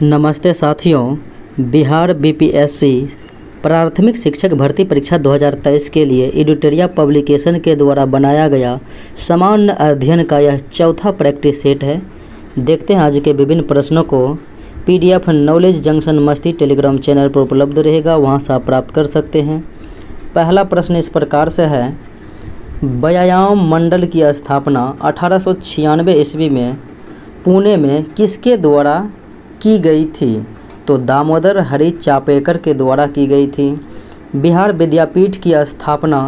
नमस्ते साथियों, बिहार बीपीएससी प्राथमिक शिक्षक भर्ती परीक्षा 2023 के लिए एडिटोरिया पब्लिकेशन के द्वारा बनाया गया सामान्य अध्ययन का यह चौथा प्रैक्टिस सेट है। देखते हैं आज के विभिन्न प्रश्नों को। पीडीएफ नॉलेज जंक्शन मस्ती टेलीग्राम चैनल पर उपलब्ध रहेगा, वहां से आप प्राप्त कर सकते हैं। पहला प्रश्न इस प्रकार से है, व्यायाम मंडल की स्थापना 1896 ईस्वी में पुणे में किसके द्वारा की गई थी? तो दामोदर हरि चापेकर के द्वारा की गई थी। बिहार विद्यापीठ की स्थापना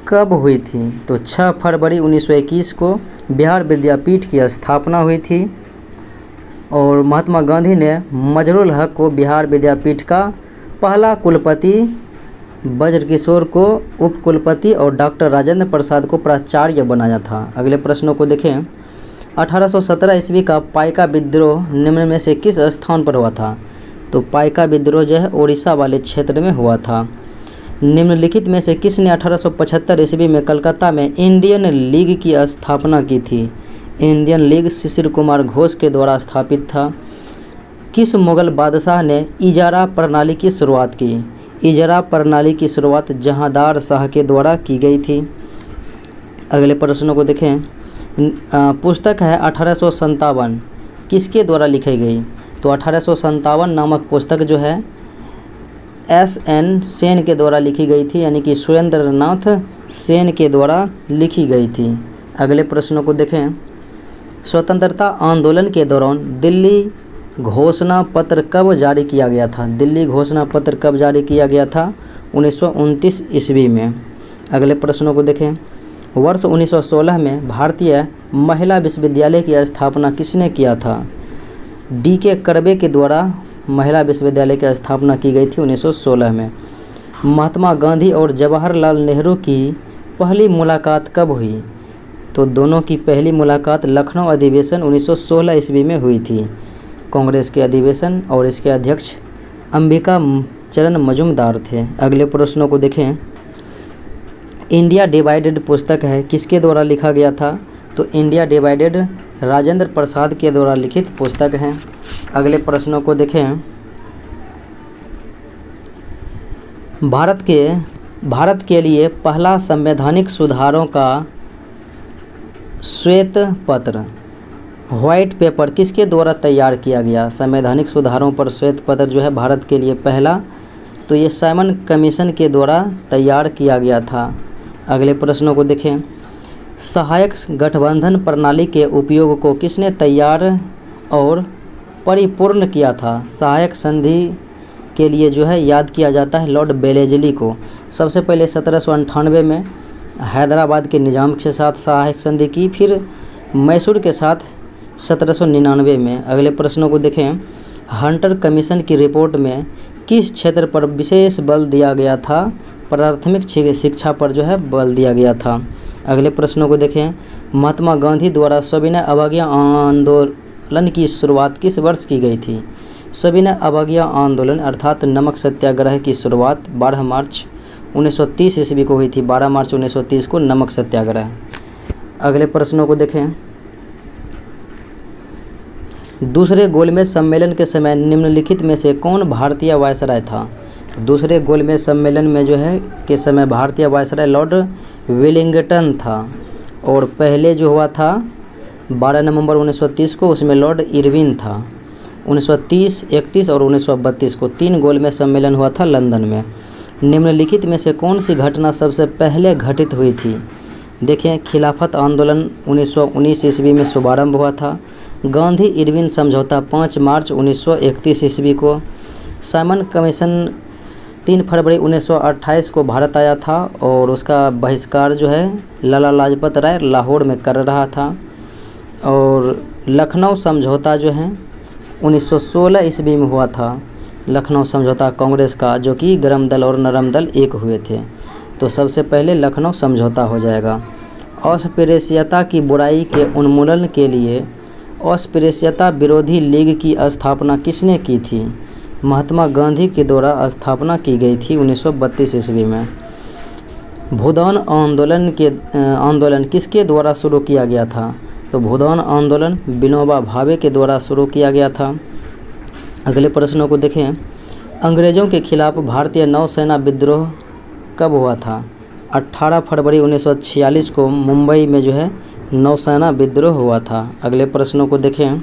कब हुई थी? तो 6 फरवरी 1921 को बिहार विद्यापीठ की स्थापना हुई थी और महात्मा गांधी ने मजरुल हक को बिहार विद्यापीठ का पहला कुलपति, ब्रजकिशोर को उप कुलपति और डॉक्टर राजेंद्र प्रसाद को प्राचार्य बनाया था। अगले प्रश्नों को देखें। 1817 ईस्वी का पाइका विद्रोह निम्न में से किस स्थान पर हुआ था? तो पाइका विद्रोह जो है ओडिशा वाले क्षेत्र में हुआ था। निम्नलिखित में से किसने 1875 ईस्वी में कलकत्ता में इंडियन लीग की स्थापना की थी? इंडियन लीग शिशिर कुमार घोष के द्वारा स्थापित था। किस मुगल बादशाह ने इजारा प्रणाली की शुरुआत की? इजारा प्रणाली की शुरुआत जहांदार शाह के द्वारा की गई थी। अगले प्रश्नों को देखें। पुस्तक है 1857 किसके द्वारा लिखी गई? तो 1857 नामक पुस्तक जो है एस.एन. सेन के द्वारा लिखी गई थी, यानी कि सुरेंद्र नाथ सेन के द्वारा लिखी गई थी। अगले प्रश्नों को देखें। स्वतंत्रता आंदोलन के दौरान दिल्ली घोषणा पत्र कब जारी किया गया था? दिल्ली घोषणा पत्र कब जारी किया गया था? 1929 ईस्वी में। अगले प्रश्नों को देखें। वर्ष 1916 में भारतीय महिला विश्वविद्यालय की स्थापना किसने किया था? डी.के. कर्वे के द्वारा महिला विश्वविद्यालय की स्थापना की गई थी 1916 में। महात्मा गांधी और जवाहरलाल नेहरू की पहली मुलाकात कब हुई? तो दोनों की पहली मुलाकात लखनऊ अधिवेशन 1916 ईस्वी में हुई थी, कांग्रेस के अधिवेशन, और इसके अध्यक्ष अंबिका चरण मजूमदार थे। अगले प्रश्नों को देखें। इंडिया डिवाइडेड पुस्तक है किसके द्वारा लिखा गया था? तो इंडिया डिवाइडेड राजेंद्र प्रसाद के द्वारा लिखित पुस्तक है। अगले प्रश्नों को देखें। भारत के लिए पहला संवैधानिक सुधारों का श्वेत पत्र, व्हाइट पेपर किसके द्वारा तैयार किया गया? संवैधानिक सुधारों पर श्वेत पत्र जो है भारत के लिए पहला, तो ये साइमन कमीशन के द्वारा तैयार किया गया था। अगले प्रश्नों को देखें। सहायक गठबंधन प्रणाली के उपयोग को किसने तैयार और परिपूर्ण किया था? सहायक संधि के लिए जो है याद किया जाता है लॉर्ड बेलेजली को। सबसे पहले 1798 में हैदराबाद के निज़ाम के साथ सहायक संधि की, फिर मैसूर के साथ 1799 में। अगले प्रश्नों को देखें। हंटर कमीशन की रिपोर्ट में किस क्षेत्र पर विशेष बल दिया गया था? प्राथमिक शिक्षा पर जो है बल दिया गया था। अगले प्रश्नों को देखें। महात्मा गांधी द्वारा सविनय अवज्ञा आंदोलन की शुरुआत किस वर्ष की गई थी? सविनय अवज्ञा आंदोलन अर्थात नमक सत्याग्रह की शुरुआत 12 मार्च 1930 ईस्वी को हुई थी। 12 मार्च 1930 को नमक सत्याग्रह। अगले प्रश्नों को देखें। दूसरे गोलमेज सम्मेलन के समय निम्नलिखित में से कौन भारतीय वायसराय था? दूसरे गोलमेज सम्मेलन में जो है के समय भारतीय वायसराय लॉर्ड वेलिंगटन था, और पहले जो हुआ था 12 नवंबर 1930 को, उसमें लॉर्ड इरविन था। 1930, 31 और 1932 को 3 गोलमेज सम्मेलन हुआ था लंदन में। निम्नलिखित में से कौन सी घटना सबसे पहले घटित हुई थी? देखें, खिलाफत आंदोलन 1919 ईस्वी में शुभारंभ हुआ था। गांधी इरविन समझौता 5 मार्च 1931 ईस्वी को। साइमन कमीशन 3 फरवरी 1928 को भारत आया था और उसका बहिष्कार जो है लाला लाजपत राय लाहौर में कर रहा था। और लखनऊ समझौता जो है 1916 ईस्वी में हुआ था। लखनऊ समझौता कांग्रेस का, जो कि गरम दल और नरम दल एक हुए थे। तो सबसे पहले लखनऊ समझौता हो जाएगा। अस्पृश्यता की बुराई के उन्मूलन के लिए अस्पृश्यता विरोधी लीग की स्थापना किसने की थी? महात्मा गांधी के द्वारा स्थापना की गई थी 1932 ईस्वी में। भूदान आंदोलन किसके द्वारा शुरू किया गया था? तो भूदान आंदोलन विनोबा भावे के द्वारा शुरू किया गया था। अगले प्रश्नों को देखें। अंग्रेज़ों के खिलाफ भारतीय नौसेना विद्रोह कब हुआ था? 18 फरवरी 1946 को मुंबई में जो है नौसेना विद्रोह हुआ था। अगले प्रश्नों को देखें।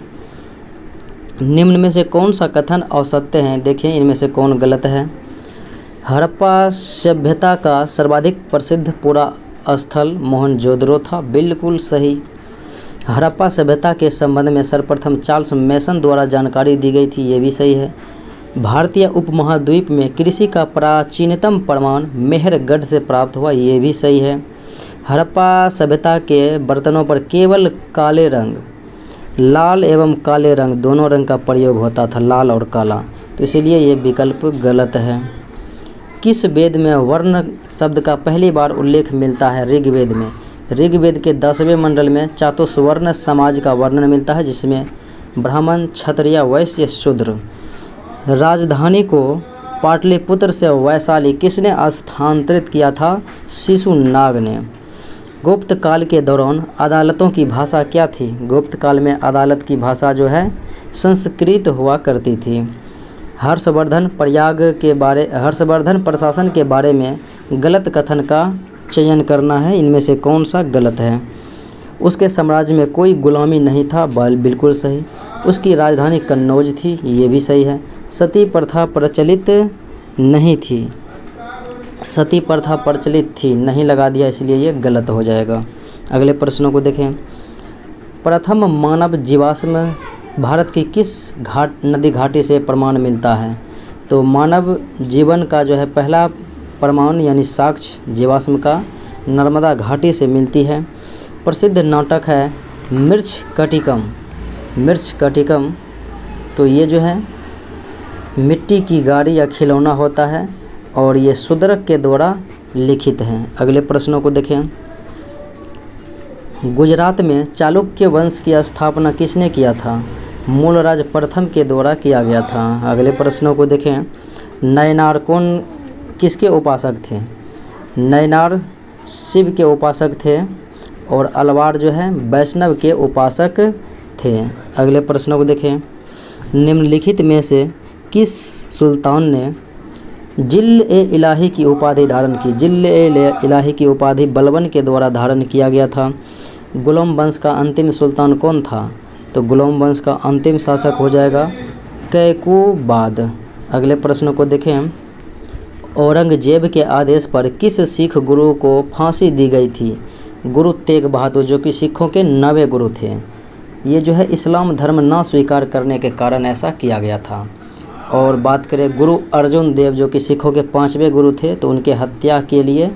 निम्न में से कौन सा कथन असत्य है? देखें इनमें से कौन गलत है। हड़प्पा सभ्यता का सर्वाधिक प्रसिद्ध पूरा स्थल मोहनजोदड़ो था। बिल्कुल सही। हड़प्पा सभ्यता के संबंध में सर्वप्रथम चार्ल्स मेसन द्वारा जानकारी दी गई थी। ये भी सही है। भारतीय उपमहाद्वीप में कृषि का प्राचीनतम प्रमाण मेहरगढ़ से प्राप्त हुआ। ये भी सही है। हड़प्पा सभ्यता के बर्तनों पर केवल काले रंग, लाल एवं काले रंग दोनों रंग का प्रयोग होता था, लाल और काला, तो इसलिए ये विकल्प गलत है। किस वेद में वर्ण शब्द का पहली बार उल्लेख मिलता है? ऋग्वेद में। ऋग्वेद के 10वें मंडल में चातुर्वर्ण समाज का वर्णन मिलता है, जिसमें ब्राह्मण, क्षत्रिय, वैश्य, शूद्र। राजधानी को पाटलिपुत्र से वैशाली किसने स्थानांतरित किया था? शिशुनाग ने। गुप्त काल के दौरान अदालतों की भाषा क्या थी? गुप्त काल में अदालत की भाषा जो है संस्कृत हुआ करती थी। हर्षवर्धन प्रशासन के बारे में गलत कथन का चयन करना है। इनमें से कौन सा गलत है? उसके साम्राज्य में कोई गुलामी नहीं था। बिल्कुल सही। उसकी राजधानी कन्नौज थी। ये भी सही है। सती प्रथा प्रचलित नहीं थी। सती प्रथा प्रचलित थी, नहीं लगा दिया, इसलिए ये गलत हो जाएगा। अगले प्रश्नों को देखें। प्रथम मानव जीवाश्म भारत की किस नदी घाटी से प्रमाण मिलता है? तो मानव जीवन का जो है पहला प्रमाण यानी साक्ष्य जीवाश्म का नर्मदा घाटी से मिलती है। प्रसिद्ध नाटक है मृच्छकटिकम। मृच्छकटिकम तो ये जो है मिट्टी की गाड़ी या खिलौना होता है और ये शूद्रक के द्वारा लिखित हैं। अगले प्रश्नों को देखें। गुजरात में चालुक्य वंश की स्थापना किसने किया था? मूलराज प्रथम के द्वारा किया गया था। अगले प्रश्नों को देखें। नयनार किसके उपासक थे? नयनार शिव के उपासक थे और अलवार जो है वैष्णव के उपासक थे। अगले प्रश्नों को देखें। निम्नलिखित में से किस सुल्तान ने जिल-ए-इलाही की उपाधि धारण की? जिल-ए-इलाही की उपाधि बलबन के द्वारा धारण किया गया था। गुलाम वंश का अंतिम सुल्तान कौन था? तो गुलाम वंश का अंतिम शासक हो जाएगा कैकुबाद। अगले प्रश्न को देखें। औरंगजेब के आदेश पर किस सिख गुरु को फांसी दी गई थी? गुरु तेग बहादुर, जो कि सिखों के 9वें गुरु थे। ये जो है इस्लाम धर्म ना स्वीकार करने के कारण ऐसा किया गया था। और बात करें गुरु अर्जुन देव, जो कि सिखों के 5वें गुरु थे, तो उनके हत्या के लिए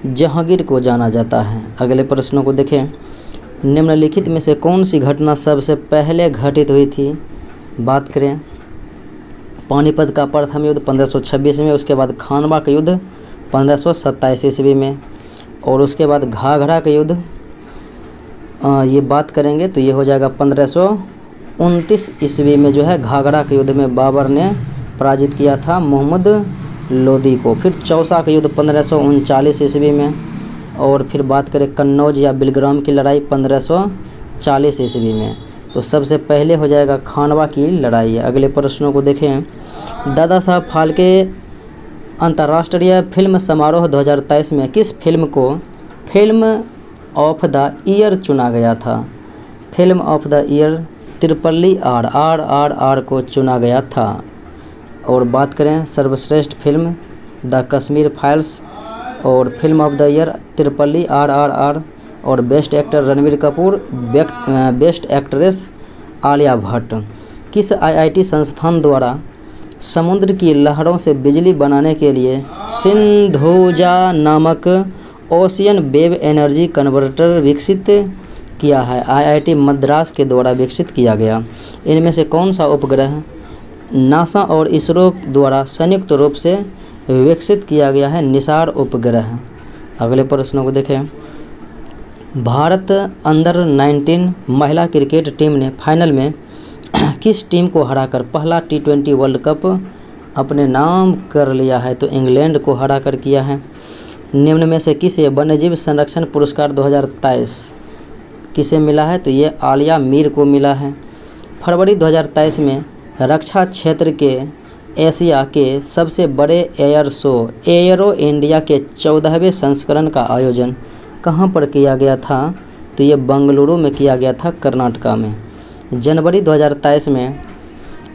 जहांगीर को जाना जाता है। अगले प्रश्नों को देखें। निम्नलिखित में से कौन सी घटना सबसे पहले घटित हुई थी? बात करें पानीपत का प्रथम युद्ध 1526 में, उसके बाद खानवा का युद्ध 1527 ईस्वी में, और उसके बाद घाघरा का युद्ध ये बात करेंगे तो ये हो जाएगा 1529 ईस्वी में जो है घाघरा के युद्ध में बाबर ने पराजित किया था मोहम्मद लोदी को। फिर चौसा का युद्ध 1539 ईस्वी में, और फिर बात करें कन्नौज या बिलग्राम की लड़ाई 1540 ईस्वी में। तो सबसे पहले हो जाएगा खानवा की लड़ाई। अगले प्रश्नों को देखें। दादा साहब फाल्के अंतर्राष्ट्रीय फिल्म समारोह 2023 में किस फिल्म को फिल्म ऑफ द ईयर चुना गया था? फिल्म ऑफ द ईयर तिरपल्ली RRR को चुना गया था। और बात करें सर्वश्रेष्ठ फिल्म द कश्मीर फाइल्स, और फिल्म ऑफ द ईयर तिरपल्ली RRR, और best actor Ranbir Kapoor, best actress Alia Bhatt. किस IIT संस्थान द्वारा समुद्र की लहरों से बिजली बनाने के लिए सिंधुजा नामक ओशियन वेव एनर्जी कन्वर्टर विकसित किया है? IIT मद्रास के द्वारा विकसित किया गया। इनमें से कौन सा उपग्रह नासा और इसरो द्वारा संयुक्त रूप से विकसित किया गया है? निसार उपग्रह। अगले प्रश्नों को देखें। भारत अंडर 19 महिला क्रिकेट टीम ने फाइनल में किस टीम को हराकर पहला T20 वर्ल्ड कप अपने नाम कर लिया है? तो इंग्लैंड को हराकर किया है। निम्न में से किसे वन्यजीव संरक्षण पुरस्कार 2023 किसे मिला है? तो ये आलिया मीर को मिला है। फरवरी 2023 में रक्षा क्षेत्र के एशिया के सबसे बड़े एयर शो एयरो इंडिया के 14वें संस्करण का आयोजन कहाँ पर किया गया था? तो ये बेंगलुरु में किया गया था, कर्नाटका में। जनवरी 2023 में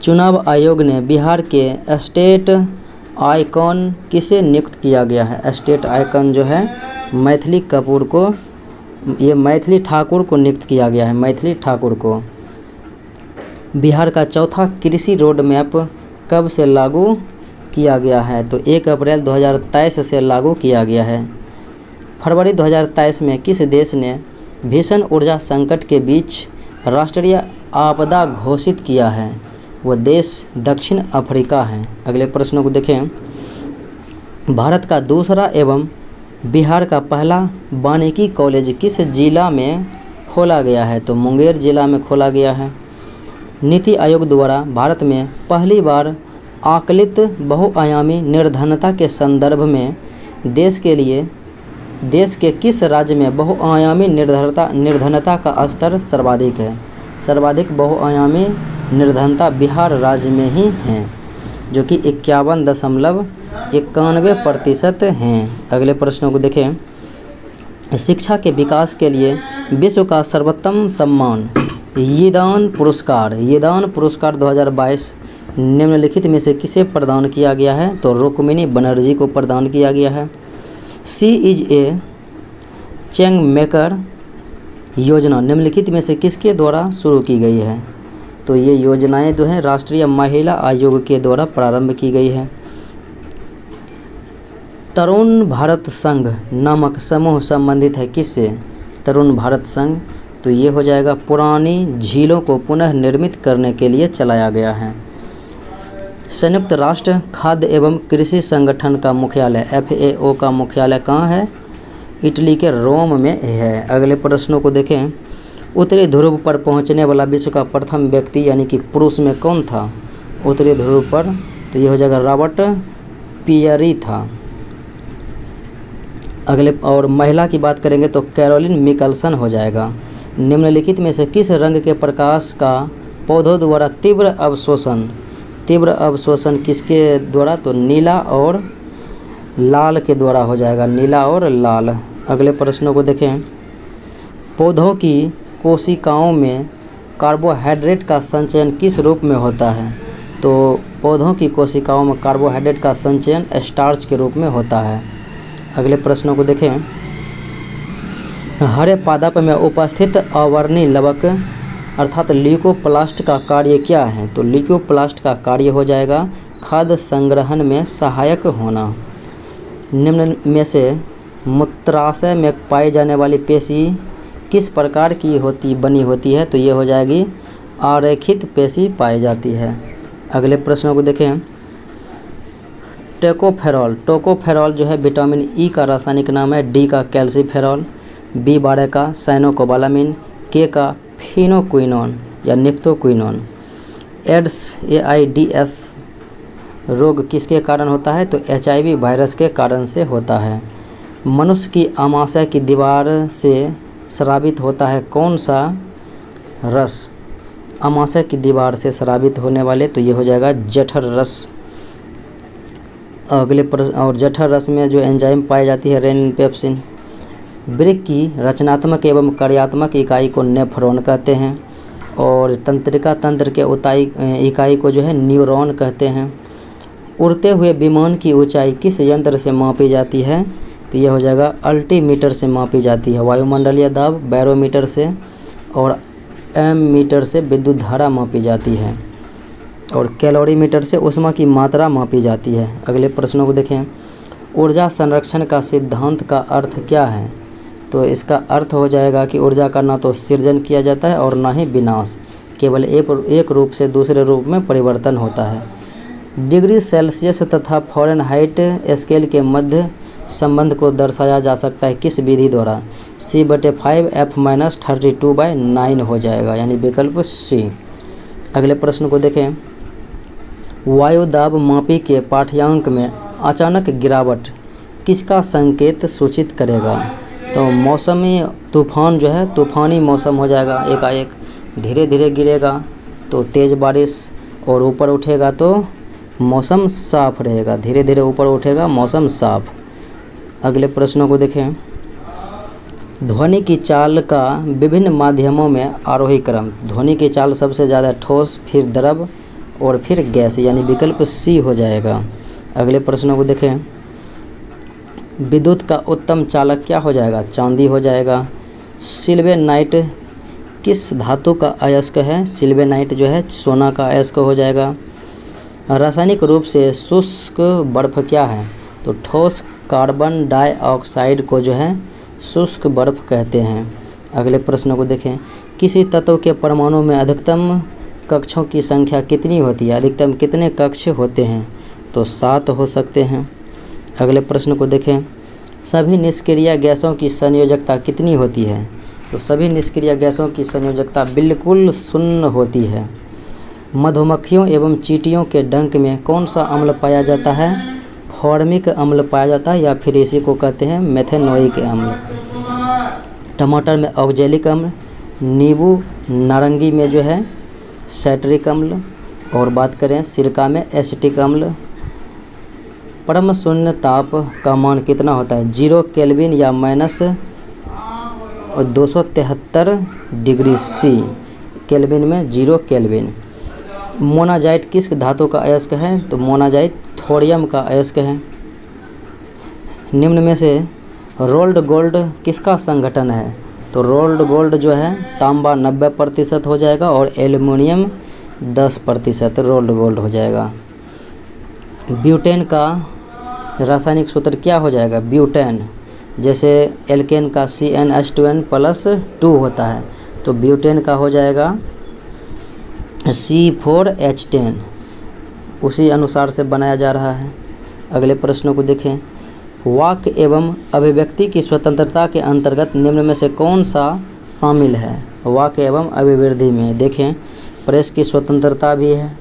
चुनाव आयोग ने बिहार के स्टेट आइकॉन किसे नियुक्त किया गया है? स्टेट आइकॉन जो है मैथिली कपूर को, ये मैथिली ठाकुर को नियुक्त किया गया है, मैथिली ठाकुर को। बिहार का चौथा कृषि रोड मैप कब से लागू किया गया है? तो 1 अप्रैल 2023 से लागू किया गया है। फरवरी 2023 में किस देश ने भीषण ऊर्जा संकट के बीच राष्ट्रीय आपदा घोषित किया है? वह देश दक्षिण अफ्रीका है। अगले प्रश्नों को देखें। भारत का दूसरा एवं बिहार का पहला वानिकी कॉलेज किस जिला में खोला गया है? तो मुंगेर जिला में खोला गया है। नीति आयोग द्वारा भारत में पहली बार आकलित बहुआयामी निर्धनता के संदर्भ में देश के किस राज्य में बहुआयामी निर्धनता का स्तर सर्वाधिक है? सर्वाधिक बहुआयामी निर्धनता बिहार राज्य में ही है, जो कि 51.91% हैं। अगले प्रश्नों को देखें। शिक्षा के विकास के लिए विश्व का सर्वोत्तम सम्मान यीदान पुरस्कार 2022 निम्नलिखित में से किसे प्रदान किया गया है? तो रुक्मिणी बनर्जी को प्रदान किया गया है। सी इज ए चेंग मेकर योजना निम्नलिखित में से किसके द्वारा शुरू की गई है? तो ये योजनाएं जो हैं राष्ट्रीय महिला आयोग के द्वारा प्रारंभ की गई है। तरुण भारत संघ नामक समूह संबंधित है किससे? तरुण भारत संघ, तो ये हो जाएगा पुरानी झीलों को पुनः निर्मित करने के लिए चलाया गया है। संयुक्त राष्ट्र खाद्य एवं कृषि संगठन का मुख्यालय FAO का मुख्यालय कहाँ है? इटली के रोम में है। अगले प्रश्नों को देखें। उत्तरी ध्रुव पर पहुंचने वाला विश्व का प्रथम व्यक्ति यानी कि पुरुष में कौन था उत्तरी ध्रुव पर? तो ये हो जाएगा रॉबर्ट पियरी था। अगले और महिला की बात करेंगे तो कैरोलिन मिकल्सन हो जाएगा। निम्नलिखित में से किस रंग के प्रकाश का पौधों द्वारा तीव्र अवशोषण किसके द्वारा? तो नीला और लाल के द्वारा हो जाएगा, नीला और लाल। अगले प्रश्नों को देखें। पौधों की कोशिकाओं में कार्बोहाइड्रेट का संचयन किस रूप में होता है? तो पौधों की कोशिकाओं में कार्बोहाइड्रेट का संचयन स्टार्च के रूप में होता है। अगले प्रश्नों को देखें। हरे पादप में उपस्थित अवर्णी लवक अर्थात ल्यूकोप्लास्ट का कार्य क्या है? तो ल्यूकोप्लास्ट का कार्य हो जाएगा खाद्य संग्रहण में सहायक होना। निम्न में से मूत्राशय में पाई जाने वाली पेशी किस प्रकार की बनी होती है? तो ये हो जाएगी आरेखित पेशी पाई जाती है। अगले प्रश्नों को देखें। टोकोफेरॉल जो है विटामिन ई का रासायनिक नाम है। डी का कैल्सीफेरॉल, B12 का साइनोकोबालामिन, के का फिनोक्विनोन या निप्टोक्विनोन। AIDS रोग किसके कारण होता है? तो HIV वायरस के कारण से होता है। मनुष्य की आमाशय की दीवार से स्रावित होता है कौन सा रस? आमाशय की दीवार से स्रावित होने वाले, तो ये हो जाएगा जठर रस। अगले प्रश्न। और जठर रस में जो एंजाइम पाई जाती है रेनिन पेप्सिन। वृक्क की रचनात्मक एवं कार्यात्मक इकाई को नेफ्रॉन कहते हैं और तंत्रिका तंत्र के इकाई को जो है न्यूरॉन कहते हैं। उड़ते हुए विमान की ऊंचाई किस यंत्र से मापी जाती है? तो यह हो जाएगा अल्टीमीटर से मापी जाती है। वायुमंडलीय दाब बैरोमीटर से और एमीटर से विद्युत धारा मापी जाती है और कैलोरीमीटर से ऊष्मा की मात्रा मापी जाती है। अगले प्रश्नों को देखें। ऊर्जा संरक्षण का सिद्धांत का अर्थ क्या है? तो इसका अर्थ हो जाएगा कि ऊर्जा का ना तो सृजन किया जाता है और ना ही विनाश, केवल एक रूप से दूसरे रूप में परिवर्तन होता है। डिग्री सेल्सियस तथा फ़ारेनहाइट स्केल के मध्य संबंध को दर्शाया जा सकता है किस विधि द्वारा? C/5 F-32/9 हो जाएगा, यानी विकल्प C। अगले प्रश्न को देखें। वायु दाब मापी के पाठ्यांक में अचानक गिरावट किसका संकेत सूचित करेगा? तो मौसमी तूफान जो है तूफ़ानी मौसम हो जाएगा, एकाएक धीरे धीरे गिरेगा तो तेज़ बारिश, और ऊपर उठेगा तो मौसम साफ रहेगा, धीरे धीरे ऊपर उठेगा मौसम साफ। अगले प्रश्नों को देखें। ध्वनि की चाल का विभिन्न माध्यमों में आरोही क्रम। ध्वनि की चाल सबसे ज़्यादा ठोस, फिर द्रव और फिर गैस, यानी विकल्प सी हो जाएगा। अगले प्रश्नों को देखें। विद्युत का उत्तम चालक क्या हो जाएगा? चांदी हो जाएगा। सिल्वेनाइट किस धातु का अयस्क है? सिल्वेनाइट जो है सोना का अयस्क हो जाएगा। रासायनिक रूप से शुष्क बर्फ क्या है? तो ठोस कार्बन डाइऑक्साइड को जो है शुष्क बर्फ कहते हैं। अगले प्रश्न को देखें। किसी तत्व के परमाणु में अधिकतम कक्षों की संख्या कितनी होती है? अधिकतम कितने कक्ष होते हैं? तो 7 हो सकते हैं। अगले प्रश्न को देखें। सभी निष्क्रिय गैसों की संयोजकता कितनी होती है? तो सभी निष्क्रिय गैसों की संयोजकता बिल्कुल शून्य होती है। मधुमक्खियों एवं चींटियों के डंक में कौन सा अम्ल पाया जाता है? फॉर्मिक अम्ल पाया जाता है, या फिर इसी को कहते हैं मेथेनोइक अम्ल। टमाटर में ऑक्जेलिक अम्ल, नींबू नारंगी में जो है साइट्रिक अम्ल, और बात करें सिरका में एसिटिक अम्ल। परम शून्य ताप का मान कितना होता है? 0 केल्विन या -273 डिग्री सी। केल्विन में 0 केल्विन। मोनाजाइट किस धातु का अयस्क है? तो मोनाजाइट थोरियम का अयस्क है। निम्न में से रोल्ड गोल्ड किसका संगठन है? तो रोल्ड गोल्ड जो है तांबा 90% हो जाएगा और एल्युमिनियम 10% रोल्ड गोल्ड हो जाएगा। ब्यूटेन का रासायनिक सूत्र क्या हो जाएगा? ब्यूटेन, जैसे एल्केन का CnH2n+2 होता है, तो ब्यूटेन का हो जाएगा C4H10। उसी अनुसार से बनाया जा रहा है। अगले प्रश्नों को देखें। वाक एवं अभिव्यक्ति की स्वतंत्रता के अंतर्गत निम्न में से कौन सा शामिल है? वाक एवं अभिवृद्धि में देखें, प्रेस की स्वतंत्रता भी है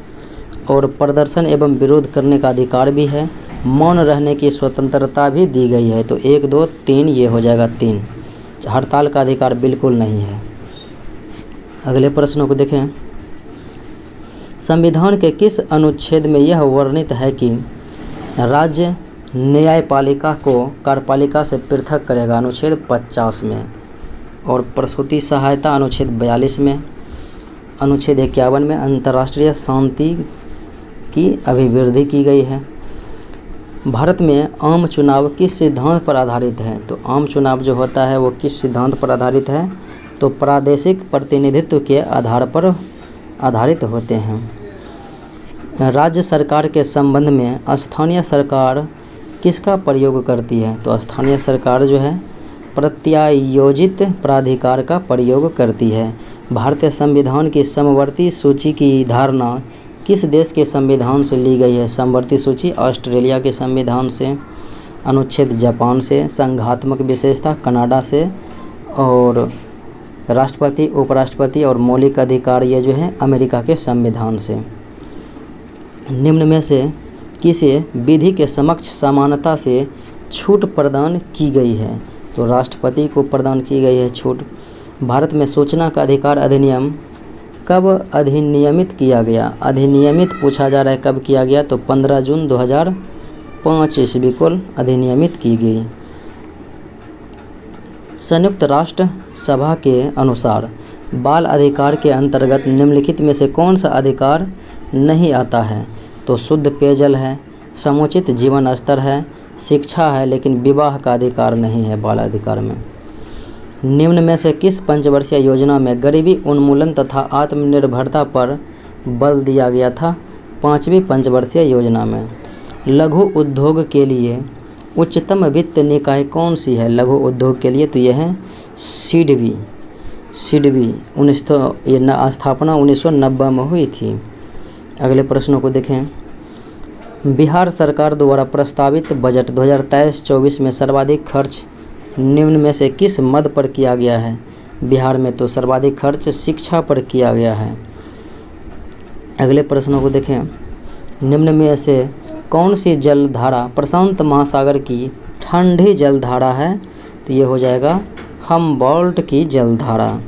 और प्रदर्शन एवं विरोध करने का अधिकार भी है, मौन रहने की स्वतंत्रता भी दी गई है। तो 1, 2, 3 ये हो जाएगा 3। हड़ताल का अधिकार बिल्कुल नहीं है। अगले प्रश्नों को देखें। संविधान के किस अनुच्छेद में यह वर्णित है कि राज्य न्यायपालिका को कार्यपालिका से पृथक करेगा? अनुच्छेद 50 में। और प्रसूति सहायता अनुच्छेद 42 में। अनुच्छेद 51 में अंतर्राष्ट्रीय शांति की अभिवृद्धि की गई है। भारत में आम चुनाव किस सिद्धांत पर आधारित है? तो आम चुनाव जो होता है वो किस सिद्धांत पर आधारित है? तो प्रादेशिक प्रतिनिधित्व के आधार पर आधारित होते हैं। राज्य सरकार के संबंध में स्थानीय सरकार किसका प्रयोग करती है? तो स्थानीय सरकार जो है प्रत्यायोजित प्राधिकार का प्रयोग करती है। भारतीय संविधान की समवर्ती सूची की धारणा किस देश के संविधान से ली गई है? समवर्ती सूची ऑस्ट्रेलिया के संविधान से। अनुच्छेद जापान से। संघात्मक विशेषता कनाडा से। और राष्ट्रपति, उपराष्ट्रपति और मौलिक अधिकार ये जो है अमेरिका के संविधान से। निम्न में से किसे विधि के समक्ष समानता से छूट प्रदान की गई है? तो राष्ट्रपति को प्रदान की गई है छूट। भारत में सूचना का अधिकार अधिनियम कब अधिनियमित किया गया? अधिनियमित पूछा जा रहा है कब किया गया? तो 15 जून 2005 ईस्वी को अधिनियमित की गई। संयुक्त राष्ट्र सभा के अनुसार बाल अधिकार के अंतर्गत निम्नलिखित में से कौन सा अधिकार नहीं आता है? तो शुद्ध पेयजल है, समुचित जीवन स्तर है, शिक्षा है, लेकिन विवाह का अधिकार नहीं है बाल अधिकार में। निम्न में से किस पंचवर्षीय योजना में गरीबी उन्मूलन तथा आत्मनिर्भरता पर बल दिया गया था? 5वीं पंचवर्षीय योजना में। लघु उद्योग के लिए उच्चतम वित्त निकाय कौन सी है? लघु उद्योग के लिए तो यह है सिडबी। ये स्थापना 1990 में हुई थी। अगले प्रश्नों को देखें। बिहार सरकार द्वारा प्रस्तावित बजट 2023-24 में सर्वाधिक खर्च निम्न में से किस मद पर किया गया है? बिहार में तो सर्वाधिक खर्च शिक्षा पर किया गया है। अगले प्रश्नों को देखें। निम्न में से कौन सी जलधारा प्रशांत महासागर की ठंडी जलधारा है? तो ये हो जाएगा हम्बोल्ट की जलधारा।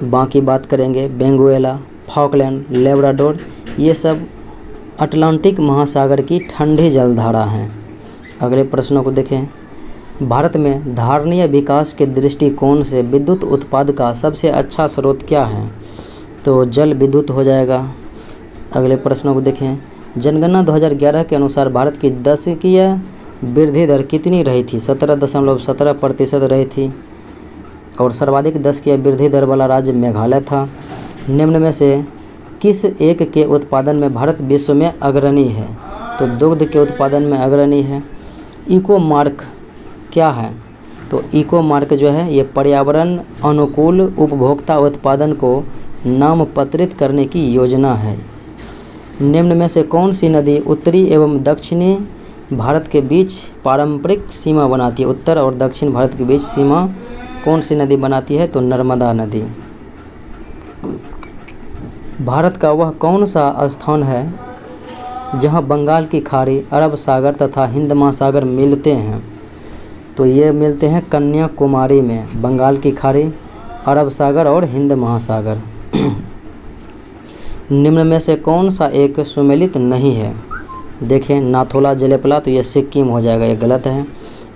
बाकी बात करेंगे बेंगुएला, फॉकलैंड, लेब्राडोर ये सब अटलांटिक महासागर की ठंडी जलधारा हैं। अगले प्रश्नों को देखें। भारत में धारणीय विकास के दृष्टिकोण से विद्युत उत्पादन का सबसे अच्छा स्रोत क्या है? तो जल विद्युत हो जाएगा। अगले प्रश्नों को देखें। जनगणना 2011 के अनुसार भारत की दशकीय वृद्धि दर कितनी रही थी? 17.17% रही थी और सर्वाधिक दशकीय वृद्धि दर वाला राज्य मेघालय था। निम्न में से किस एक के उत्पादन में भारत विश्व में अग्रणी है? तो दुग्ध के उत्पादन में अग्रणी है। इको मार्क क्या है? तो इको मार्क जो है ये पर्यावरण अनुकूल उपभोक्ता उत्पादन को नामपत्रित करने की योजना है। निम्न में से कौन सी नदी उत्तरी एवं दक्षिणी भारत के बीच पारंपरिक सीमा बनाती है? उत्तर और दक्षिण भारत के बीच सीमा कौन सी नदी बनाती है? तो नर्मदा नदी। भारत का वह कौन सा स्थान है जहां बंगाल की खाड़ी, अरब सागर तथा हिंद महासागर मिलते हैं? तो ये मिलते हैं कन्याकुमारी में। बंगाल की खाड़ी, अरब सागर और हिंद महासागर। निम्न में से कौन सा एक सुमेलित नहीं है? देखें, नाथोला जलेपला, तो ये सिक्किम हो जाएगा, ये गलत है।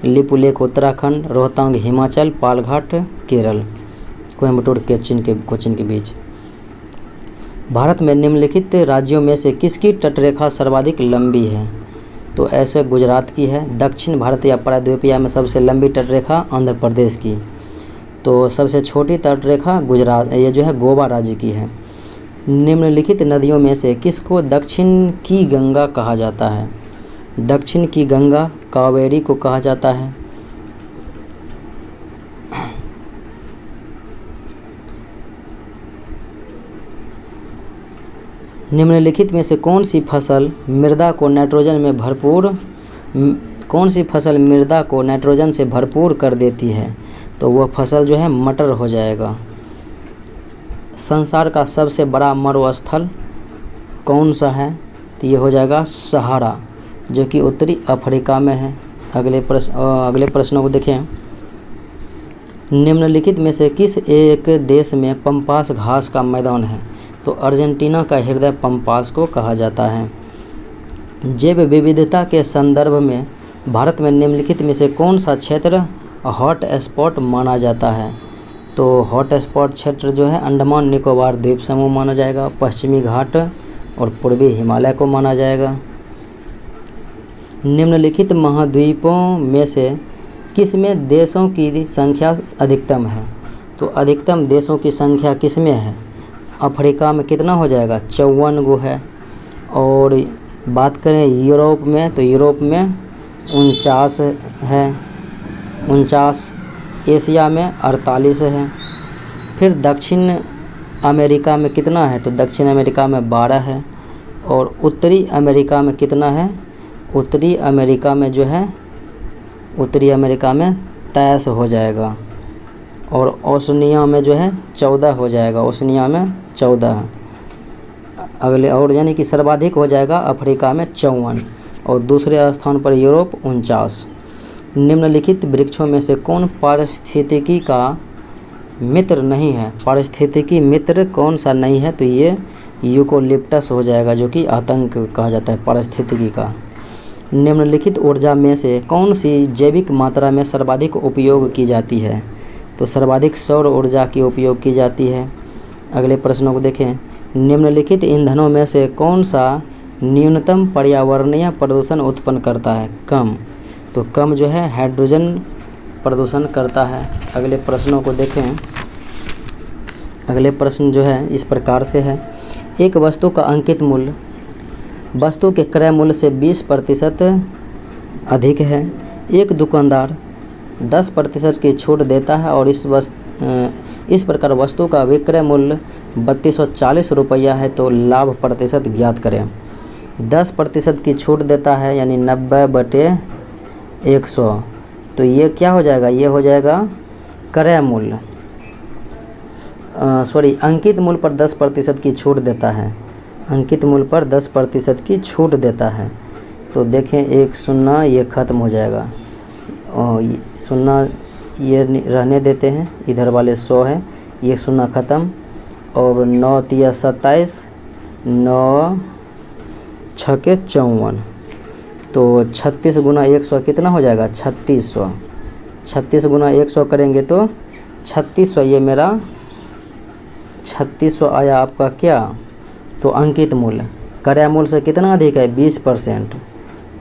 लिपुलेख उत्तराखंड, रोहतांग हिमाचल, पालघाट केरल, कोयम्बटूर कोचीन के बीच। भारत में निम्नलिखित राज्यों में से किसकी तटरेखा सर्वाधिक लंबी है? तो ऐसे गुजरात की है। दक्षिण भारत या प्रायद्वीपीय में सबसे लंबी तटरेखा आंध्र प्रदेश की। तो सबसे छोटी तटरेखा गुजरात, ये जो है गोवा राज्य की है। निम्नलिखित नदियों में से किसको दक्षिण की गंगा कहा जाता है? दक्षिण की गंगा कावेरी को कहा जाता है। निम्नलिखित में से कौन सी फसल मृदा को नाइट्रोजन से भरपूर कर देती है? तो वह फसल जो है मटर हो जाएगा। संसार का सबसे बड़ा मरुस्थल कौन सा है? तो ये हो जाएगा सहारा, जो कि उत्तरी अफ्रीका में है। अगले प्रश्नों को देखें। निम्नलिखित में से किस एक देश में पम्पास घास का मैदान है? तो अर्जेंटीना का हृदय पम्पास को कहा जाता है। जैव विविधता के संदर्भ में भारत में निम्नलिखित में से कौन सा क्षेत्र हॉट स्पॉट माना जाता है? तो हॉट स्पॉट क्षेत्र जो है अंडमान निकोबार द्वीप समूह माना जाएगा, पश्चिमी घाट और पूर्वी हिमालय को माना जाएगा। निम्नलिखित महाद्वीपों में से किस में देशों की संख्या अधिकतम है? तो अधिकतम देशों की संख्या किस में है? अफ्रीका में कितना हो जाएगा? 54 गो है। और बात करें यूरोप में, तो यूरोप में 49 है, 49। एशिया में 48 है। फिर दक्षिण अमेरिका में कितना है? तो दक्षिण अमेरिका में 12 है। और उत्तरी अमेरिका में कितना है? उत्तरी अमेरिका में जो है, उत्तरी अमेरिका में 23 हो जाएगा। और ओशनिया में जो है 14 हो जाएगा, ओशनिया में 14। अगले और यानी कि सर्वाधिक हो जाएगा अफ्रीका में 54 और दूसरे स्थान पर यूरोप 49। निम्नलिखित वृक्षों में से कौन पारिस्थितिकी का मित्र नहीं है? पारिस्थितिकी मित्र कौन सा नहीं है? तो ये यूकोलिप्टस हो जाएगा, जो कि आतंक कहा जाता है पारिस्थितिकी का। निम्नलिखित ऊर्जा में से कौन सी जैविक मात्रा में सर्वाधिक उपयोग की जाती है? तो सर्वाधिक सौर ऊर्जा की उपयोग की जाती है। अगले प्रश्नों को देखें। निम्नलिखित ईंधनों में से कौन सा न्यूनतम पर्यावरणीय प्रदूषण उत्पन्न करता है? कम। तो कम जो है हाइड्रोजन प्रदूषण करता है। अगले प्रश्नों को देखें। अगले प्रश्न जो है इस प्रकार से है। एक वस्तु का अंकित मूल्य वस्तु के क्रय मूल्य से 20% अधिक है। एक दुकानदार 10% की छूट देता है और इस प्रकार वस्तु का विक्रय मूल्य 3240 रुपया है, तो लाभ प्रतिशत ज्ञात करें। 10% की छूट देता है यानी 90/100, तो ये क्या हो जाएगा? ये हो जाएगा क्रय मूल्य, अंकित मूल्य पर 10% की छूट देता है। अंकित मूल्य पर 10% की छूट देता है। तो देखें 1 0 ये ख़त्म हो जाएगा और 0 ये रहने देते हैं, इधर वाले 100 है, ये 0 ख़त्म। और 9 × 27 9 छके 54, तो 36 गुना 100 कितना हो जाएगा 3600। 36 गुना 100 करेंगे तो 3600, ये मेरा 3600 आया आपका क्या, तो अंकित मूल्य। क्रय मूल्य से कितना अधिक है 20%,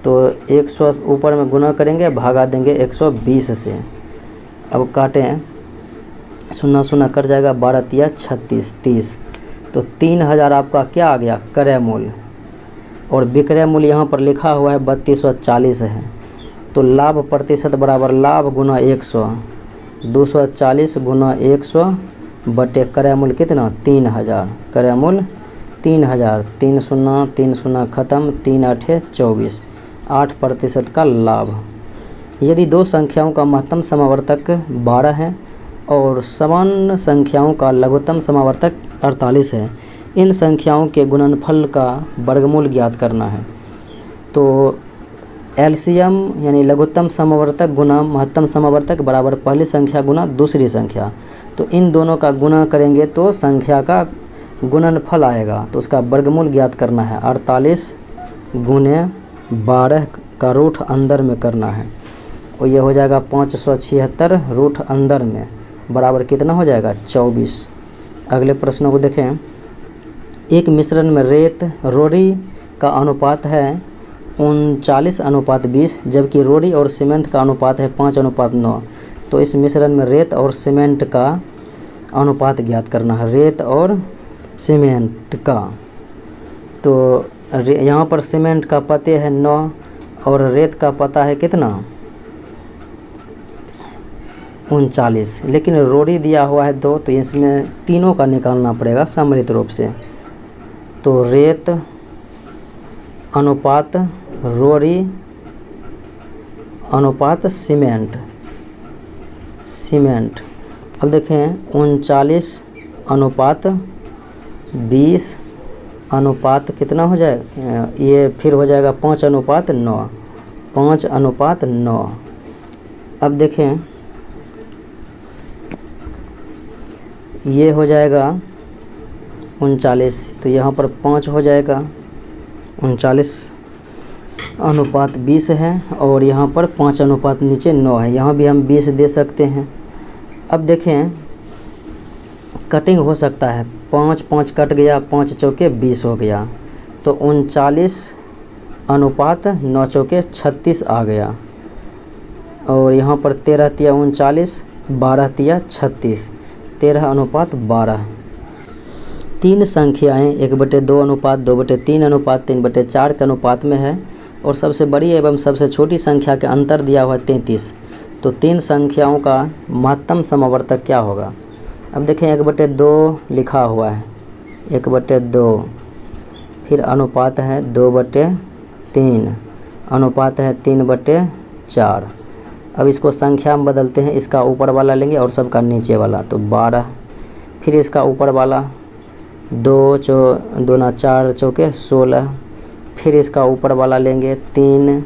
तो 100 ऊपर में गुना करेंगे, भागा देंगे 120 से। अब काटें, 0 0 कट जाएगा, 12 तिया 36, 30, तो 3000 आपका क्या आ गया क्रय मूल्य। और विक्रय मूल्य यहाँ पर लिखा हुआ है 3240 है, तो लाभ प्रतिशत बराबर लाभ गुना 100, 240 गुना 100 बटे क्रय मूल्य कितना 3000। क्रय मूल्य 3000, 3 0 3 0 खत्म, 3 8 24, 8% का लाभ। यदि दो संख्याओं का महत्तम समावर्तक 12 है और समान संख्याओं का लघुत्तम समावर्तक 48 है, इन संख्याओं के गुणनफल का वर्गमूल ज्ञात करना है। तो एलसीएम यानी लघुत्तम समावर्तक गुना महत्तम समावर्तक बराबर पहली संख्या गुना दूसरी संख्या, तो इन दोनों का गुना करेंगे तो संख्या का गुणनफल आएगा, तो उसका वर्गमूल ज्ञात करना है। 48 गुने 12 का रूट अंदर में करना है, और ये हो जाएगा 576 रूट अंदर में बराबर कितना हो जाएगा 24। अगले प्रश्नों को देखें। एक मिश्रण में रेत रोड़ी का अनुपात है 39:20, जबकि रोड़ी और सीमेंट का अनुपात है 5:9। तो इस मिश्रण में रेत और सीमेंट का अनुपात ज्ञात करना है, रेत और सीमेंट का। तो यहाँ पर सीमेंट का पते है 9 और रेत का पता है कितना 39, लेकिन रोड़ी दिया हुआ है 2, तो इसमें तीनों का निकालना पड़ेगा सम्मिलित रूप से। तो रेत अनुपात रोड़ी अनुपात सीमेंट। अब देखें 39 अनुपात 20 अनुपात कितना हो जाए, ये फिर हो जाएगा 5:9, 5:9। अब देखें ये हो जाएगा 39, तो यहाँ पर 5 हो जाएगा, 39 अनुपात 20 है, और यहाँ पर 5 अनुपात नीचे 9 है, यहाँ भी हम 20 दे सकते हैं। अब देखें कटिंग हो सकता है, 5 5 कट गया, 5 चौके 20 हो गया, तो 39 अनुपात 9 चौके 36 आ गया, और यहाँ पर 13 तिया 39, 12 तिया 36, 13 अनुपात 12। तीन संख्याएं 1/2 अनुपात 2/3 अनुपात 3/4 के अनुपात में है, और सबसे बड़ी एवं सबसे छोटी संख्या के अंतर दिया हुआ 33। तो तीन संख्याओं का महत्तम समावर्तक क्या होगा। अब देखें 1/2 लिखा हुआ है, 1/2, फिर अनुपात है 2/3, अनुपात है 3/4। अब इसको संख्या में बदलते हैं, इसका ऊपर वाला लेंगे और सबका नीचे वाला, तो 12, फिर इसका ऊपर वाला 2 2 4 चौके 16, फिर इसका ऊपर वाला लेंगे 3,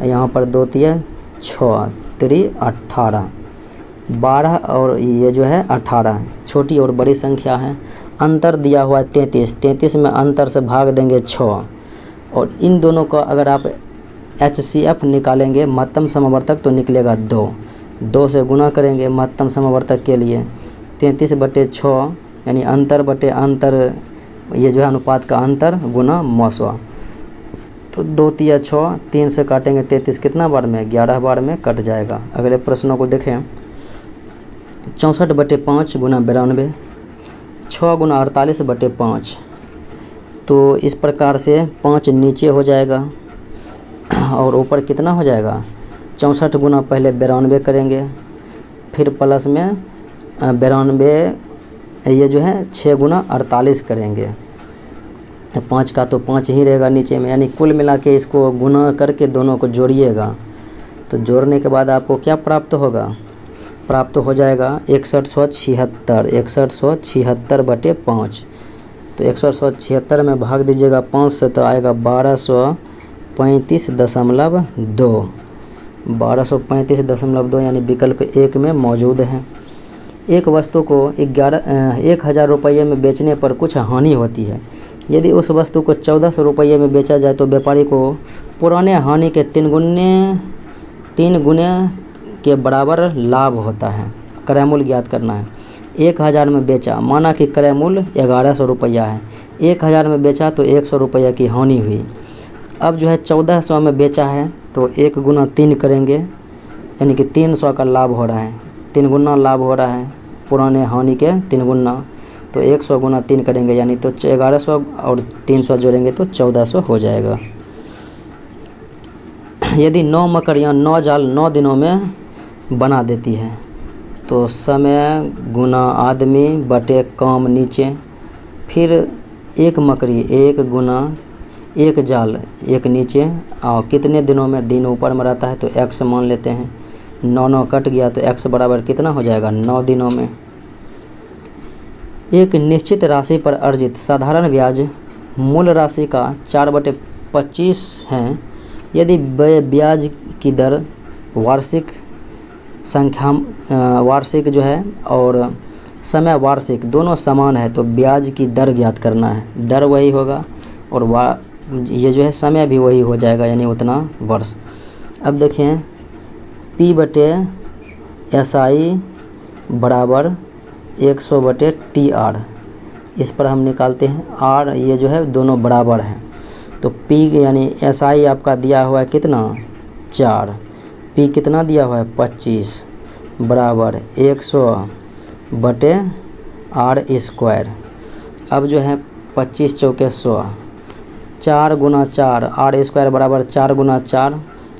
यहाँ पर 2 तिया 6 3 18, 12 और ये जो है 18 छोटी और बड़ी संख्या है। अंतर दिया हुआ है 33, 33 में अंतर से भाग देंगे 6, और इन दोनों का अगर आप HCF निकालेंगे महत्तम समावर्तक तो निकलेगा 2 से गुना करेंगे महत्तम समावर्तक के लिए। 33/6 यानी अंतर बटे अंतर, ये जो है अनुपात का अंतर गुना मौसवा, तो 2 तिया 6, 3 से काटेंगे 33 कितना बार में 11 बार में कट जाएगा। अगले प्रश्नों को देखें। 64/5 गुना 92, 6 गुना 48/5। तो इस प्रकार से 5 नीचे हो जाएगा और ऊपर कितना हो जाएगा 64 गुना पहले 92 करेंगे, फिर प्लस में 92, ये जो है 6 गुना 48 करेंगे। 5 का तो 5 ही रहेगा नीचे में, यानी कुल मिला के इसको गुना करके दोनों को जोड़िएगा, तो जोड़ने के बाद आपको क्या प्राप्त होगा, प्राप्त हो जाएगा 6176, 6176/5। तो 6176 में भाग दीजिएगा 5 से, तो आएगा 1235.2, 1235.2 यानी विकल्प 1 में मौजूद है। एक वस्तु को 1000 रुपये में बेचने पर कुछ हानि होती है, यदि उस वस्तु को 1400 रुपये में बेचा जाए तो व्यापारी को पुराने हानि के 3 गुने के बराबर लाभ होता है। क्रय मूल्य ज्ञात करना है। 1000 में बेचा, माना कि क्रय मूल्य 1100 रुपया है। 1000 में बेचा तो 100 रुपया की हानि हुई। अब जो है 1400 में बेचा है तो 1 गुना 3 करेंगे, यानी कि 300 का लाभ हो रहा है। 3 गुना लाभ हो रहा है, पुराने हानि के 3 गुना, तो 100 गुना 3 करेंगे, यानी तो 1100 और 300 जोड़ेंगे तो 1400 हो जाएगा। यदि 9 मकड़ियाँ 9 जाल 9 दिनों में बना देती है तो समय गुना आदमी बटे काम नीचे, फिर 1 मकड़ी 1 गुना 1 जाल 1 नीचे, और कितने दिनों में, दिन ऊपर में रहता है तो x मान लेते हैं। 9 कट गया तो x बराबर कितना हो जाएगा, 9 दिनों में। एक निश्चित राशि पर अर्जित साधारण ब्याज मूल राशि का 4/25 है। यदि ब्याज की दर वार्षिक जो है और समय वार्षिक दोनों समान है तो ब्याज की दर ज्ञात करना है। दर वही होगा और ये जो है समय भी वही हो जाएगा, यानी उतना वर्ष। अब देखें P/SI बराबर 100/TR, इस पर हम निकालते हैं। R ये जो है दोनों बराबर हैं तो P यानी SI आपका दिया हुआ है कितना, 4, P कितना दिया हुआ है 25 बराबर 100/R²। अब जो है 25 चौके 100, 4 गुना 4, R² बराबर 4 गुना 4,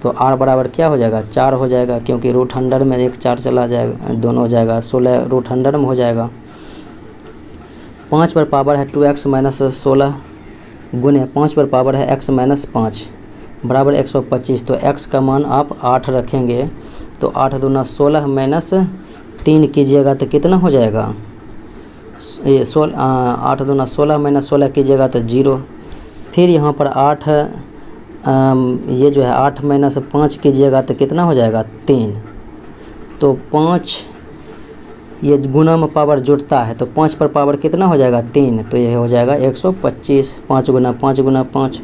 तो R बराबर क्या हो जाएगा, 4 हो जाएगा, क्योंकि √100 में 1 4 चला जाएगा, दोनों हो जाएगा, 16 √100 में हो जाएगा। 5 पर पावर है 2x - 16 गुने 5 पर पावर है x - 5 बराबर 125, तो x का मान आप 8 रखेंगे तो 8 दूना 16 माइनस 3 कीजिएगा तो कितना हो जाएगा, ये 8 दूना 16 माइनस 16 कीजिएगा तो 0। फिर यहाँ पर 8 ये जो है 8 माइनस 5 कीजिएगा तो कितना हो जाएगा, 3। तो 5 ये गुना में पावर जुड़ता है तो 5 पर पावर कितना हो जाएगा, 3, तो यह हो जाएगा 125। 5 गुना 5 गुना 5।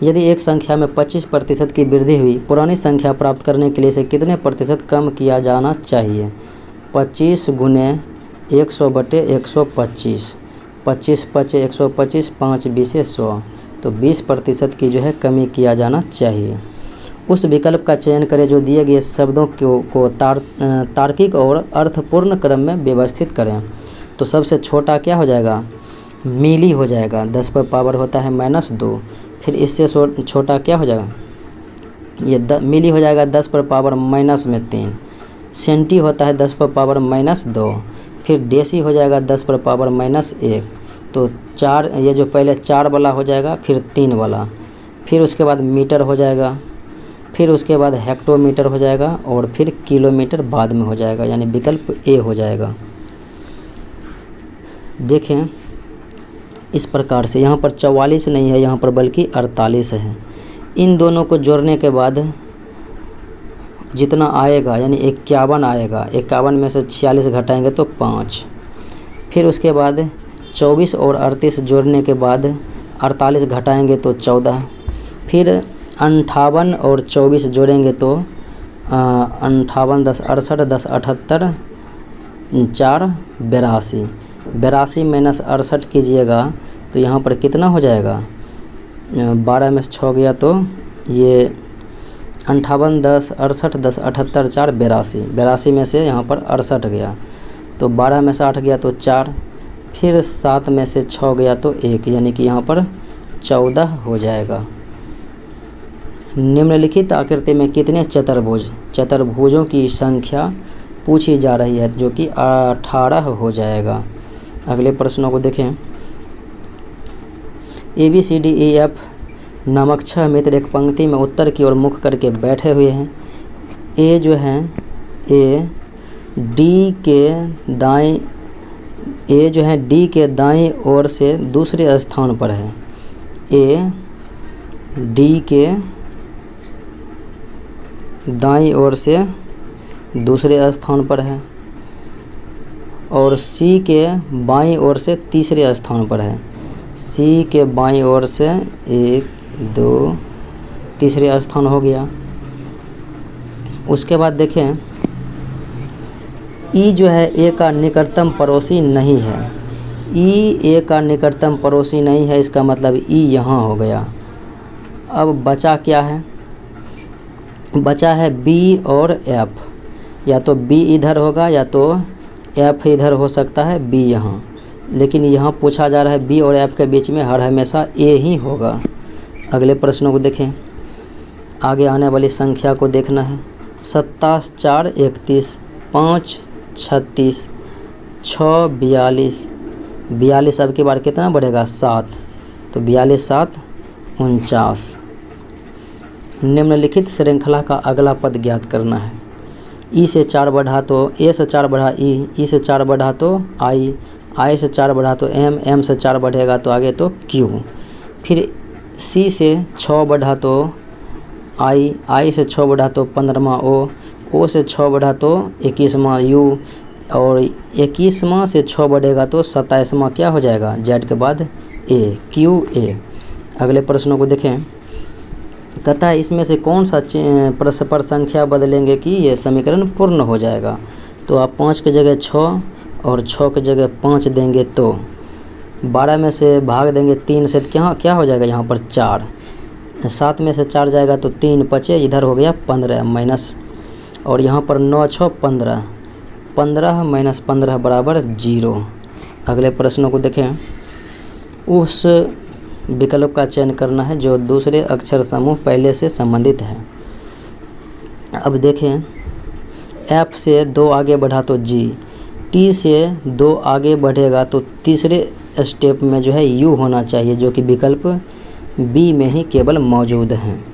यदि एक संख्या में 25% की वृद्धि हुई, पुरानी संख्या प्राप्त करने के लिए इसे कितने प्रतिशत कम किया जाना चाहिए। 25 गुने 100/125, 25 पचे 125, 5 20 100, तो 20% की जो है कमी किया जाना चाहिए। उस विकल्प का चयन करें जो दिए गए शब्दों को तार्किक और अर्थपूर्ण क्रम में व्यवस्थित करें। तो सबसे छोटा क्या हो जाएगा, मिली हो जाएगा, 10 पर पावर होता है -2। फिर इससे छोटा क्या हो जाएगा, ये मिली हो जाएगा 10 पर पावर -3। सेंटी होता है 10 पर पावर -2। फिर डेसी हो जाएगा 10 पर पावर -1। तो 4, ये जो पहले 4 वाला हो जाएगा, फिर 3 वाला, फिर उसके बाद मीटर हो जाएगा, फिर उसके बाद हेक्टोमीटर हो जाएगा, और फिर किलोमीटर बाद में हो जाएगा, यानी विकल्प ए हो जाएगा। देखें इस प्रकार से, यहाँ पर 44 नहीं है यहाँ पर बल्कि 48 है। इन दोनों को जोड़ने के बाद जितना आएगा यानी 51 आएगा। 51 में से 46 घटाएंगे तो 5। फिर उसके बाद 24 और 38 जोड़ने के बाद 48 घटाएंगे तो 14। फिर 58 और 24 जोड़ेंगे तो 58 10 68 10 78 4 82। 82 माइनस 68 कीजिएगा तो यहाँ पर कितना हो जाएगा, 12 में से 6 गया तो ये 58 10 68 10 78 4 82। 82 में से यहाँ पर 68 गया तो 12 में से 8 गया तो 4, फिर 7 में से 6 गया तो 1, यानी कि यहाँ पर 14 हो जाएगा। निम्नलिखित आकृति में कितने चतुर्भुजों की संख्या पूछी जा रही है, जो कि 18 हो जाएगा। अगले प्रश्नों को देखें। ABCDEF नामक 6 मित्र एक पंक्ति में उत्तर की ओर मुख करके बैठे हुए हैं। ए जो है डी के दाईं ओर से दूसरे स्थान पर है। ए डी के दाईं ओर से दूसरे स्थान पर है और सी के बाईं ओर से तीसरे स्थान पर है। सी के बाईं ओर से 1 2 तीसरे स्थान हो गया। उसके बाद देखें ई जो है ए का निकटतम पड़ोसी नहीं है। ई ए का निकटतम पड़ोसी नहीं है, इसका मतलब ई यहाँ हो गया। अब बचा क्या है? बचा है बी और एफ। या तो बी इधर होगा या तो एफ इधर हो सकता है, बी यहाँ। लेकिन यहाँ पूछा जा रहा है बी और एफ के बीच में हर हमेशा ए ही होगा। अगले प्रश्नों को देखें। आगे आने वाली संख्या को देखना है। 27 4 31 5 36 6 42 42 अब की बार कितना बढ़ेगा? 7। तो 42 7 49। निम्नलिखित श्रृंखला का अगला पद ज्ञात करना है। ई से 4 बढ़ा तो ए से 4 बढ़ा ई से 4 बढ़ा तो आई से 4 बढ़ा तो एम से 4 बढ़ेगा तो आगे तो क्यू। फिर सी से 6 बढ़ा तो आई से 6 बढ़ा तो 15वां ओ से 6 बढ़ा तो 21वां यू, और 21वां से 6 बढ़ेगा तो 27वां क्या हो जाएगा? जेड के बाद ए, क्यू ए। अगले प्रश्नों को देखें। कहता है इसमें से कौन सा परस्पर संख्या बदलेंगे कि ये समीकरण पूर्ण हो जाएगा? तो आप 5 की जगह 6 और 6 की जगह 5 देंगे तो 12 में से भाग देंगे 3 से, क्या हो जाएगा यहाँ पर? 4। 7 में से 4 जाएगा तो 3 बचे, इधर हो गया 15 माइनस, और यहाँ पर 9 6 15, 15 माइनस 15 बराबर 0। अगले प्रश्नों को देखें। उस विकल्प का चयन करना है जो दूसरे अक्षर समूह पहले से संबंधित है। अब देखें, एफ से 2 आगे बढ़ा तो जी, टी से 2 आगे बढ़ेगा तो तीसरे स्टेप में जो है यू होना चाहिए, जो कि विकल्प बी में ही केवल मौजूद हैं।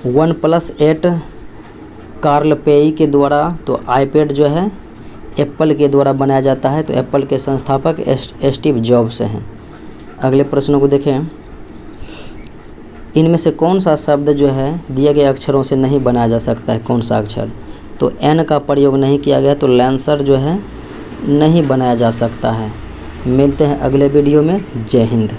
1+8 कार्ल पेई के द्वारा, तो आईपैड जो है एप्पल के द्वारा बनाया जाता है, तो एप्पल के संस्थापक स्टीव जॉब्स हैं। अगले प्रश्नों को देखें। इनमें से कौन सा शब्द जो है दिए गए अक्षरों से नहीं बनाया जा सकता है? कौन सा अक्षर? तो एन का प्रयोग नहीं किया गया, तो लेंसर जो है नहीं बनाया जा सकता है। मिलते हैं अगले वीडियो में। जय हिंद।